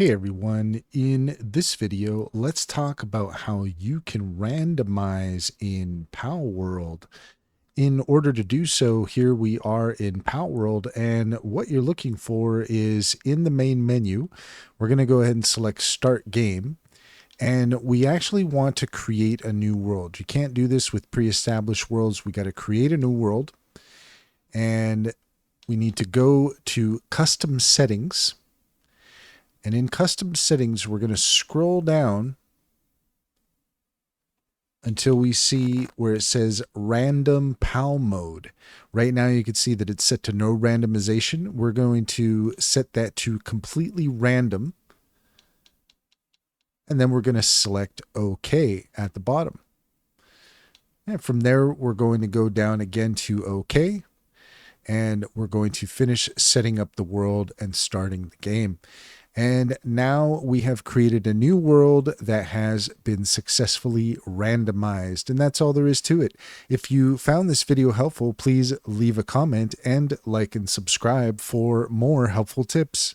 Hey everyone, in this video, let's talk about how you can randomize in Palworld. In order to do so, here we are in Palworld, and what you're looking for is in the main menu, we're going to go ahead and select Start Game, and we actually want to create a new world. You can't do this with pre-established worlds. We got to create a new world, and we need to go to Custom Settings. And in custom settings, we're going to scroll down until we see where it says random PAL mode. Right now you can see that it's set to no randomization. We're going to set that to completely random. And then we're going to select OK at the bottom. And from there, we're going to go down again to OK. And we're going to finish setting up the world and starting the game. And now we have created a new world that has been successfully randomized. And that's all there is to it. If you found this video helpful, please leave a comment and like and subscribe for more helpful tips.